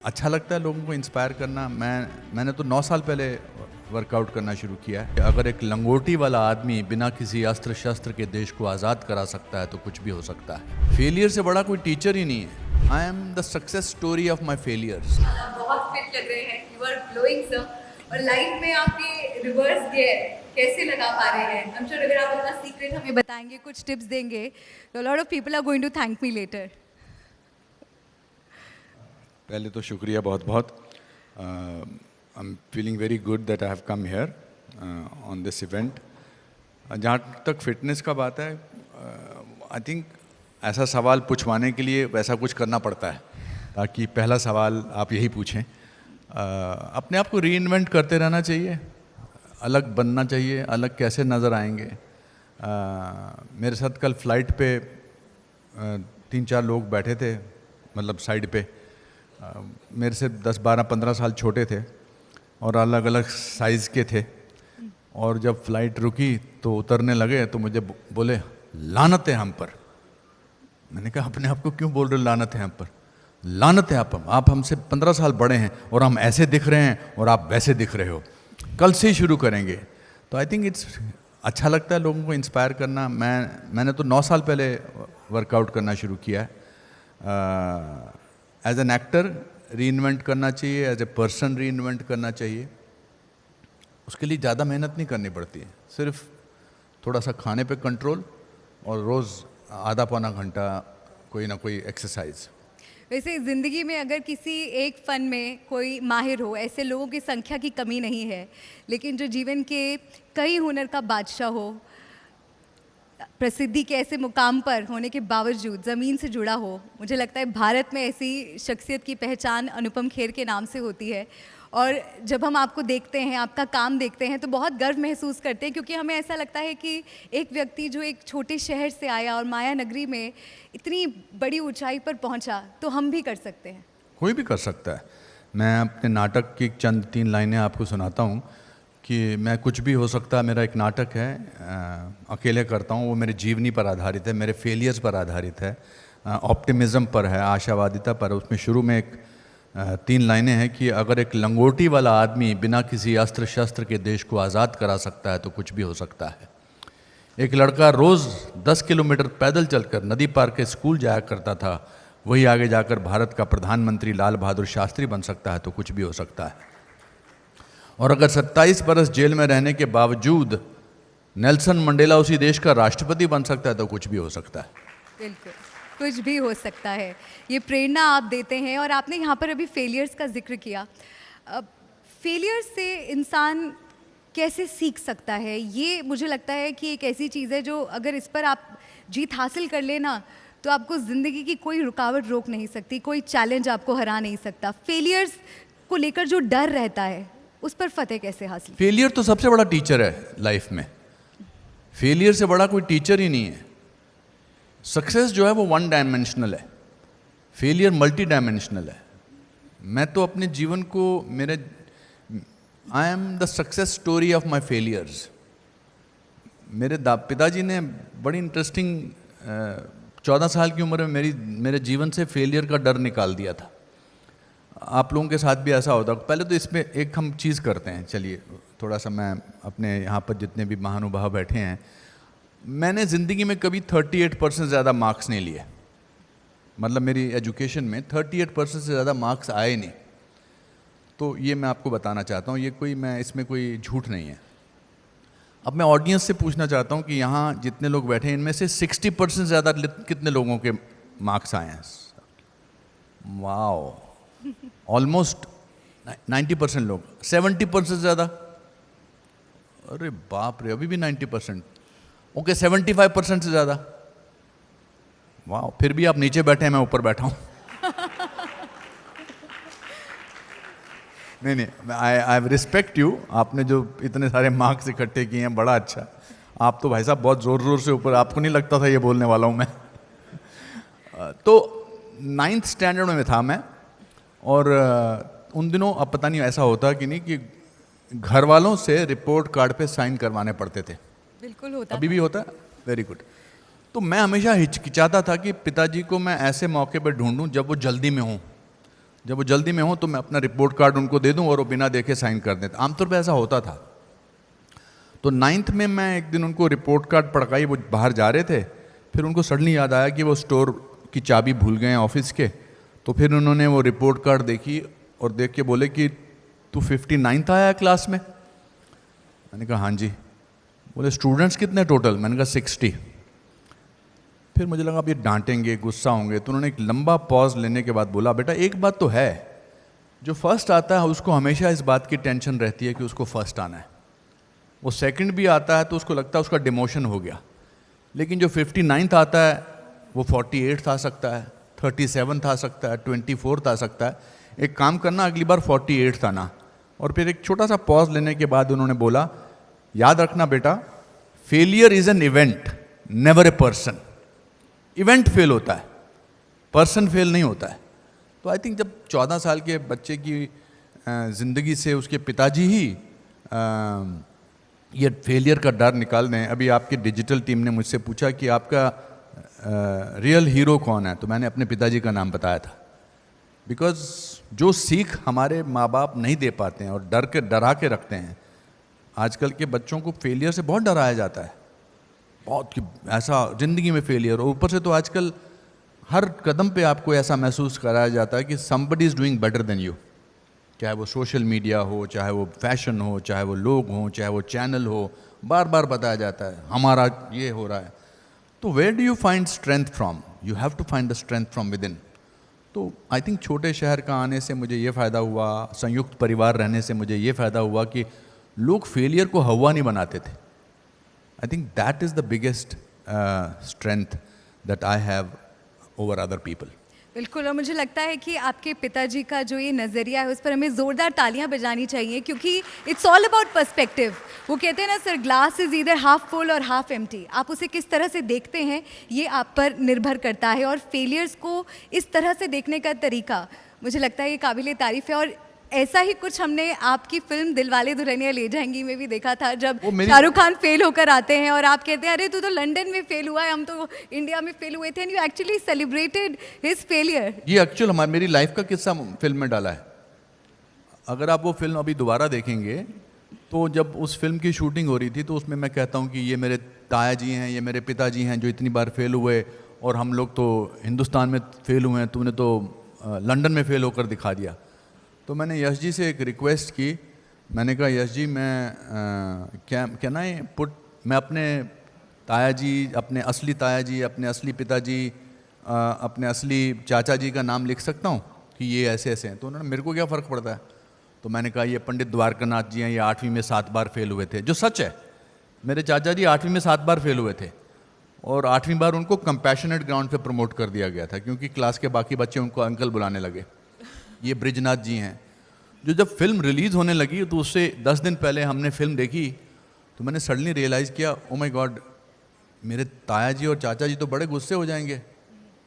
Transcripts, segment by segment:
अच्छा लगता है लोगों को इंस्पायर करना। मैंने तो 9 साल पहले वर्कआउट करना शुरू किया है। अगर एक लंगोटी वाला आदमी बिना किसी अस्त्र शस्त्र के देश को आज़ाद करा सकता है तो कुछ भी हो सकता है। फेलियर से बड़ा कोई टीचर ही नहीं है। I am the success story of my failures. बहुत फिट लग रहे हैं, यू आर ग्लोइंग सर। और लाइफ में आपके रिवर्स गियर कैसे लगा पा रहे हैं? आई एम श्योर अगर आप अपना सीक्रेट हमें बताएंगे, कुछ टिप्स देंगे, तो lot of people are going to thank me later. पहले तो शुक्रिया बहुत बहुत। I am feeling very good that I have come here on this event. जहाँ तक फिटनेस का बात है, आई थिंक ऐसा सवाल पूछवाने के लिए वैसा कुछ करना पड़ता है, ताकि पहला सवाल आप यही पूछें। अपने आप को रीइन्वेंट करते रहना चाहिए, अलग बनना चाहिए। अलग कैसे नज़र आएंगे? मेरे साथ कल फ्लाइट पे 3-4 लोग बैठे थे, मतलब साइड पे, मेरे से 10, 12, 15 साल छोटे थे और अलग अलग साइज़ के थे। और जब फ्लाइट रुकी तो उतरने लगे तो मुझे बोले लानत है हम पर। मैंने कहा अपने आप को क्यों बोल रहे हो लानत है हम पर? लानत है आप हमसे 15 साल बड़े हैं और हम ऐसे दिख रहे हैं और आप वैसे दिख रहे हो। कल से ही शुरू करेंगे। तो आई थिंक इट्स अच्छा लगता है लोगों को इंस्पायर करना। मैंने तो 9 साल पहले वर्कआउट करना शुरू किया है। एज एन एक्टर रीइन्वेंट करना चाहिए, एज ए पर्सन रीइन्वेंट करना चाहिए। उसके लिए ज़्यादा मेहनत नहीं करनी पड़ती है, सिर्फ थोड़ा सा खाने पे कंट्रोल और रोज़ आधा पौना घंटा कोई ना कोई एक्सरसाइज। वैसे ज़िंदगी में अगर किसी एक फ़न में कोई माहिर हो, ऐसे लोगों की संख्या की कमी नहीं है, लेकिन जो जीवन के कई हुनर का बादशाह हो, प्रसिद्धि के ऐसे मुकाम पर होने के बावजूद ज़मीन से जुड़ा हो, मुझे लगता है भारत में ऐसी शख्सियत की पहचान अनुपम खेर के नाम से होती है। और जब हम आपको देखते हैं, आपका काम देखते हैं, तो बहुत गर्व महसूस करते हैं, क्योंकि हमें ऐसा लगता है कि एक व्यक्ति जो एक छोटे शहर से आया और माया नगरी में इतनी बड़ी ऊंचाई पर पहुंचा, तो हम भी कर सकते हैं। कोई भी कर सकता है। मैं अपने नाटक की चंद 3 लाइनें आपको सुनाता हूँ कि मैं कुछ भी हो सकता है। मेरा एक नाटक है, अकेले करता हूँ, वो मेरे जीवनी पर आधारित है, मेरे फेलियर्स पर आधारित है, ऑप्टिमिज़म पर है, आशावादिता पर। उसमें शुरू में एक 3 लाइनें हैं कि अगर एक लंगोटी वाला आदमी बिना किसी अस्त्र शस्त्र के देश को आज़ाद करा सकता है तो कुछ भी हो सकता है। एक लड़का रोज़ 10 किलोमीटर पैदल चलकर नदी पार के स्कूल जाया करता था, वही आगे जाकर भारत का प्रधानमंत्री लाल बहादुर शास्त्री बन सकता है तो कुछ भी हो सकता है। और अगर 27 बरस जेल में रहने के बावजूद नेल्सन मंडेला उसी देश का राष्ट्रपति बन सकता है तो कुछ भी हो सकता है। बिल्कुल, कुछ भी हो सकता है। ये प्रेरणा आप देते हैं। और आपने यहाँ पर अभी फेलियर्स का जिक्र किया। फेलियर से इंसान कैसे सीख सकता है? ये मुझे लगता है कि एक ऐसी चीज़ है जो अगर इस पर आप जीत हासिल कर लेना, तो आपको ज़िंदगी की कोई रुकावट रोक नहीं सकती, कोई चैलेंज आपको हरा नहीं सकता। फेलियर्स को लेकर जो डर रहता है, उस पर फतेह कैसे हासिल? फेलियर तो सबसे बड़ा टीचर है लाइफ में। फेलियर से बड़ा कोई टीचर ही नहीं है। सक्सेस जो है वो 1 डायमेंशनल है, फेलियर मल्टी डायमेंशनल है। मैं तो अपने जीवन को I am the success story of my failures. मेरे पिताजी ने बड़ी इंटरेस्टिंग 14 साल की उम्र में मेरे जीवन से फेलियर का डर निकाल दिया था। आप लोगों के साथ भी ऐसा होता है। पहले तो इसमें एक हम चीज़ करते हैं, चलिए थोड़ा सा मैं अपने यहाँ पर जितने भी महानुभाव बैठे हैं, मैंने ज़िंदगी में कभी 38% ज़्यादा मार्क्स नहीं लिए। मतलब मेरी एजुकेशन में 38% से ज़्यादा मार्क्स आए नहीं। तो ये मैं आपको बताना चाहता हूँ, ये इसमें कोई झूठ नहीं है। अब मैं ऑडियंस से पूछना चाहता हूँ कि यहाँ जितने लोग बैठे हैं, इनमें से 60% ज़्यादा कितने लोगों के मार्क्स आए हैं? वाओ, ऑलमोस्ट 90% लोग। 70% ज़्यादा? अरे बाप रे, अभी भी 90%। ओके, 75% से ज़्यादा? वाह, फिर भी आप नीचे बैठे हैं, मैं ऊपर बैठा हूँ। नहीं, आई रिस्पेक्ट यू। आपने जो इतने सारे मार्क्स इकट्ठे किए हैं, बड़ा अच्छा। आप तो भाई साहब बहुत ज़ोर ज़ोर से ऊपर, आपको नहीं लगता था ये बोलने वाला हूँ मैं। तो 9th स्टैंडर्ड में था मैं। और उन दिनों, अब पता नहीं ऐसा होता कि नहीं, कि घर वालों से रिपोर्ट कार्ड पे साइन करवाने पड़ते थे। बिल्कुल होता। अभी भी होता है? Very good. तो मैं हमेशा हिचकिचाता था कि पिताजी को मैं ऐसे मौके पर ढूंढूं जब वो जल्दी में हों, जब वो जल्दी में हो तो मैं अपना रिपोर्ट कार्ड उनको दे दूं और वो बिना देखे साइन कर देते। आमतौर पे ऐसा होता था। तो 9th में मैं एक दिन उनको रिपोर्ट कार्ड पढ़ाई, वो बाहर जा रहे थे, फिर उनको सडनली याद आया कि वो स्टोर की चाबी भूल गए हैं ऑफिस के। तो फिर उन्होंने वो रिपोर्ट कार्ड देखी और देख के बोले कि तू 59th आया है क्लास में? मैंने कहा हाँ जी। बोले स्टूडेंट्स कितने टोटल? मैंने कहा 60। फिर मुझे लगा अब ये डांटेंगे, गुस्सा होंगे, तो उन्होंने एक लंबा पॉज लेने के बाद बोला, बेटा एक बात तो है, जो फर्स्ट आता है उसको हमेशा इस बात की टेंशन रहती है कि उसको फर्स्ट आना है। वो सेकंड भी आता है तो उसको लगता है उसका डिमोशन हो गया। लेकिन जो 59th आता है वो 48th आ सकता है, 37th आ सकता है, 24th आ सकता है। एक काम करना, अगली बार 48th आना। और फिर एक छोटा सा पॉज लेने के बाद उन्होंने बोला, याद रखना बेटा, failure is an event, never a person. Event fail होता है, पर्सन फेल नहीं होता है। तो आई थिंक जब 14 साल के बच्चे की ज़िंदगी से उसके पिताजी ही ये फेलियर का डर निकाल दें। अभी आपकी डिजिटल टीम ने मुझसे पूछा कि आपका रियल हीरो कौन है, तो मैंने अपने पिताजी का नाम बताया था। बिकॉज जो सीख हमारे माँ बाप नहीं दे पाते हैं और डरा के रखते हैं, आजकल के बच्चों को फेलियर से बहुत डराया जाता है, बहुत कि ऐसा ज़िंदगी में फेलियर। और ऊपर से तो आजकल हर कदम पे आपको ऐसा महसूस कराया जाता है कि somebody is doing better than you. चाहे वो सोशल मीडिया हो, चाहे वो फैशन हो, चाहे वो लोग हों, चाहे वो चैनल हो, बार बार बताया जाता है हमारा ये हो रहा है। तो where do you find strength from? You have to find the strength from within. तो आई थिंक छोटे शहर का आने से मुझे ये फ़ायदा हुआ, संयुक्त परिवार रहने से मुझे ये फ़ायदा हुआ कि लोग फेलियर को हवा नहीं बनाते थे। I think that is the biggest strength that I have over other people. बिल्कुल, और मुझे लगता है कि आपके पिताजी का जो ये नज़रिया है उस पर हमें ज़ोरदार तालियां बजानी चाहिए, क्योंकि इट्स ऑल अबाउट पर्सपेक्टिव। वो कहते हैं ना sir, glass is either half full और हाफ एम्प्टी। आप उसे किस तरह से देखते हैं ये आप पर निर्भर करता है, और फेलियर्स को इस तरह से देखने का तरीका मुझे लगता है ये काबिले तारीफ़ है। और ऐसा ही कुछ हमने आपकी फिल्म दिलवाले दुल्हनिया ले जाएंगी में भी देखा था, जब शाहरुख खान फेल होकर आते हैं और आप कहते हैं अरे तू तो लंदन में फेल हुआ है, हम तो इंडिया में फेल हुए थे, and you actually celebrated his failure. ये एक्चुअल मेरी लाइफ का किस्सा फिल्म में डाला है। अगर आप वो फिल्म अभी दोबारा देखेंगे तो जब उस फिल्म की शूटिंग हो रही थी तो उसमें मैं कहता हूँ कि ये मेरे ताया जी हैं, ये मेरे पिताजी हैं जो इतनी बार फेल हुए, और हम लोग तो हिंदुस्तान में फेल हुए हैं, तुमने तो लंदन में फेल होकर दिखा दिया। तो मैंने यश जी से एक रिक्वेस्ट की। मैंने कहा यश जी, मैं क्या ना पुट मैं अपने ताया जी, अपने असली ताया जी, अपने असली पिताजी, अपने असली चाचा जी का नाम लिख सकता हूँ कि ये ऐसे ऐसे हैं? तो उन्होंने, मेरे को क्या फ़र्क पड़ता है। तो मैंने कहा ये पंडित द्वारकानाथ जी हैं, ये 8वीं में 7 बार फेल हुए थे, जो सच है। मेरे चाचा जी 8वीं में 7 बार फेल हुए थे, और 8वीं बार उनको कंपैशनेट ग्राउंड पे प्रमोट कर दिया गया था क्योंकि क्लास के बाकी बच्चे उनको अंकल बुलाने लगे। ये ब्रिजनाथ जी हैं, जो जब फिल्म रिलीज़ होने लगी तो उससे 10 दिन पहले हमने फिल्म देखी, तो मैंने सडनली रियलाइज़ किया, ओ माय गॉड, मेरे ताया जी और चाचा जी तो बड़े गुस्से हो जाएंगे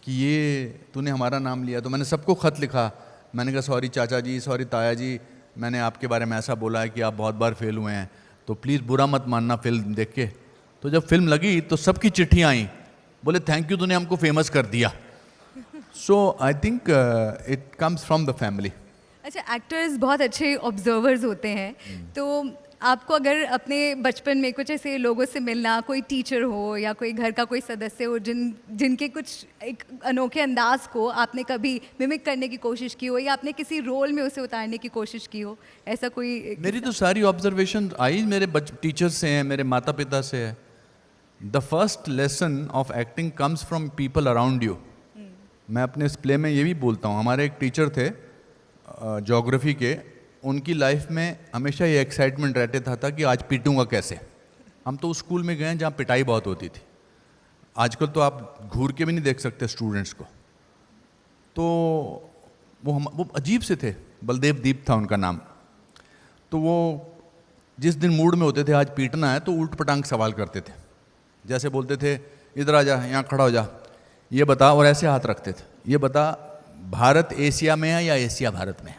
कि ये तूने हमारा नाम लिया। तो मैंने सबको ख़त लिखा, मैंने कहा सॉरी चाचा जी, सॉरी ताया जी, मैंने आपके बारे में ऐसा बोला है कि आप बहुत बार फेल हुए हैं, तो प्लीज़ बुरा मत मानना फिल्म देख के। तो जब फिल्म लगी तो सबकी चिट्ठियाँ आई, बोले थैंक यू, तूने हमको फेमस कर दिया। So I think it comes from the family. अच्छा, एक्टर्स बहुत अच्छे ऑब्जर्वर्स होते हैं, तो आपको अगर अपने बचपन में कुछ ऐसे लोगों से मिलना, कोई टीचर हो या कोई घर का कोई सदस्य हो जिनके कुछ एक अनोखे अंदाज को आपने कभी मिमिक करने की कोशिश की हो, या आपने किसी रोल में उसे उतारने की कोशिश की हो, ऐसा कोई? मेरी तो सारी ऑब्जर्वेशन आई मेरे टीचर से हैं, मेरे माता पिता से है। The first lesson of acting comes from people around you. मैं अपने इस प्ले में ये भी बोलता हूँ, हमारे एक टीचर थे ज्योग्राफी के, उनकी लाइफ में हमेशा ये एक्साइटमेंट रहता था कि आज पीटूंगा कैसे। हम तो उस स्कूल में गए हैं जहाँ पिटाई बहुत होती थी। आजकल तो आप घूर के भी नहीं देख सकते स्टूडेंट्स को। तो वो अजीब से थे, बलदेव दीप था उनका नाम। तो वो जिस दिन मूड में होते थे आज पीटना है तो उल्ट पटांग सवाल करते थे। जैसे बोलते थे इधर आ जा, यहाँ खड़ा हो जा, ये बता, और ऐसे हाथ रखते थे, ये बता भारत एशिया में है या एशिया भारत में है?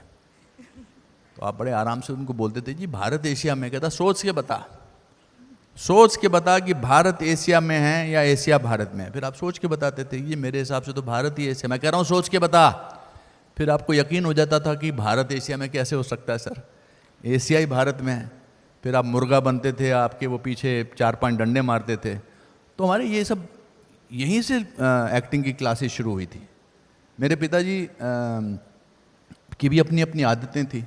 तो आप बड़े आराम से उनको बोलते थे जी भारत एशिया में। कहता सोच के बता, सोच के बता कि भारत एशिया में है या एशिया भारत में है। फिर आप सोच के बताते थे, ये मेरे हिसाब से तो भारत ही एशिया। मैं कह रहा हूँ सोच के बता। फिर आपको यकीन हो जाता था कि भारत एशिया में कैसे हो सकता है सर, एशियाई भारत में है। फिर आप मुर्गा बनते थे, आपके वो पीछे 4-5 डंडे मारते थे। तो हमारे ये सब यहीं से एक्टिंग की क्लासेस शुरू हुई थी। मेरे पिताजी की भी अपनी अपनी आदतें थी।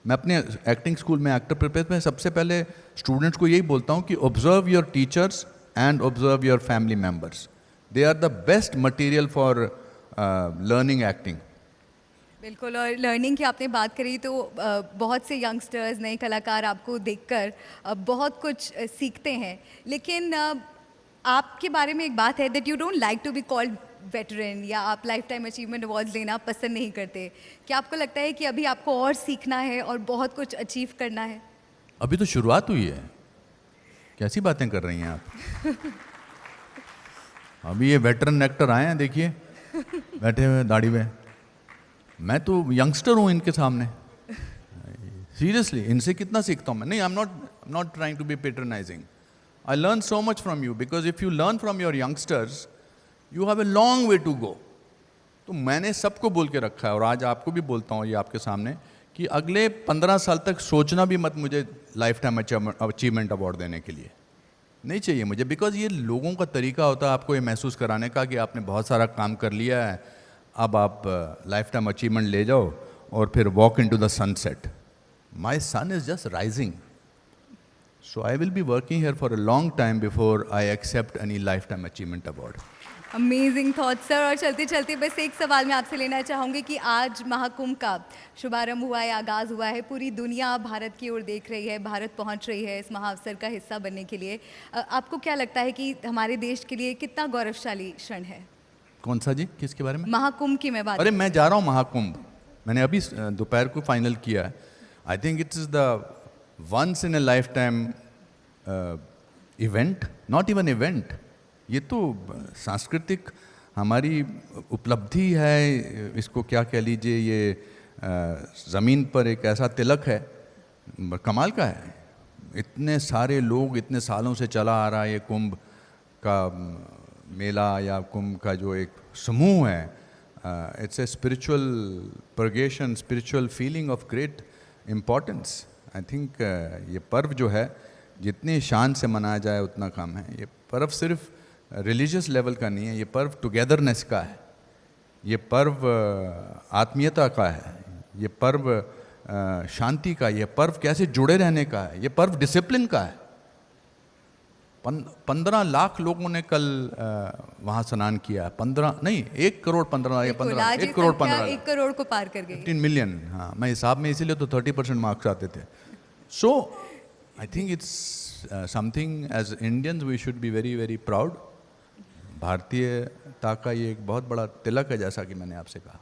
मैं अपने एक्टिंग स्कूल में एक्टर प्रिपेयर में सबसे पहले स्टूडेंट्स को यही बोलता हूँ कि observe your teachers and observe your family members, they are the best material for learning acting. बिल्कुल, और लर्निंग की आपने बात करी तो बहुत से यंगस्टर्स, नए कलाकार आपको देखकर बहुत कुछ सीखते हैं, लेकिन आपके बारे में एक बात है that you don't like to be called veteran, या आप लाइफ टाइम अचीवमेंट अवार्ड्स लेना पसंद नहीं करते। क्या आपको लगता है कि अभी आपको और सीखना है और बहुत कुछ अचीव करना है? अभी तो शुरुआत हुई है, कैसी बातें कर रही हैं आप। अभी ये वेटरन एक्टर आए हैं, देखिए बैठे हुए दाढ़ी में। मैं तो यंगस्टर हूँ इनके सामने। सीरियसली, इनसे कितना सीखता हूँ मैं। नहीं, I am not trying to be patronising. I learn so much from you, because if you learn from your youngsters you have a long way to go. तो मैंने सबको बोल के रखा है, और आज आपको भी बोलता हूँ ये आपके सामने, कि अगले 15 साल तक सोचना भी मत मुझे लाइफ टाइम अचीवमेंट अवार्ड देने के लिए। नहीं चाहिए मुझे, बिकॉज ये लोगों का तरीका होता है आपको ये महसूस कराने का कि आपने बहुत सारा काम कर लिया है, अब आप लाइफ टाइम अचीवमेंट ले जाओ और फिर walk into the sunset. My son is just rising, so I will be working here for a long time before I accept any lifetime achievement award. Amazing thought sir. और चलते चलते बस एक सवाल मैं आपसे लेना चाहूँगी कि आज महाकुंभ का शुभारंभ हुआ है, आगाज़ हुआ है, पूरी दुनिया भारत की ओर देख रही है, भारत पहुँच रही है इस महाअवसर का हिस्सा बनने के लिए। आपको क्या लगता है कि हमारे देश के लिए कितना गौरवशाली क्षण है? कौन सा जी, किसके बारे में? महाकुंभ की मैं बात। अरे मैं जा रहा हूँ महाकुंभ, मैंने अभी दोपहर को फाइनल किया है। I think it is the once in a lifetime event, not even event, ये तो सांस्कृतिक हमारी उपलब्धि है, इसको क्या कह लीजिए। ये ज़मीन पर एक ऐसा तिलक है, कमाल का है। इतने सारे लोग, इतने सालों से चला आ रहा है ये कुंभ का मेला या कुंभ का जो एक समूह है, it's a spiritual purgation, spiritual feeling of great importance. I think ये पर्व जो है जितनी शान से मनाया जाए उतना कम है। ये पर्व सिर्फ रिलीजियस लेवल का नहीं है, ये पर्व टुगेदरनेस का है, ये पर्व आत्मीयता का है, ये पर्व शांति का, ये पर्व कैसे जुड़े रहने का है, ये पर्व डिसिप्लिन का है। 15 लाख लोगों ने कल वहाँ स्नान किया। 15 नहीं, 1 करोड़ 15 या 15, 1 करोड़ 15, 1 करोड़ को पार कर गई। 15 मिलियन। हाँ, मैं हिसाब में इसीलिए तो 30% मार्क्स आते थे। So I think it's something as Indians we should be very very proud. भारतीयता का ये एक बहुत बड़ा तिलक है, जैसा कि मैंने आपसे कहा।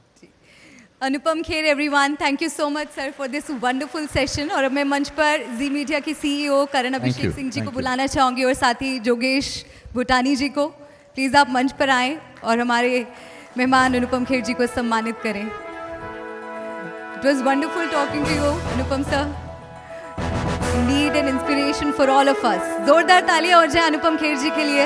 Anupam Kher everyone, thank you so much sir for this wonderful session. और अब मैं मंच पर जी मीडिया के सीईओ करण अभिषेक सिंह जी को बुलाना चाहूँगी, और साथ ही जोगेश भूटानी जी को। प्लीज़ आप मंच पर आएँ और हमारे मेहमान अनुपम खेर जी को सम्मानित करें। It was wonderful talking to you Anupam sir, indeed an inspiration for all of us. जोरदार तालियां हो जाए अनुपम खेर जी के लिए।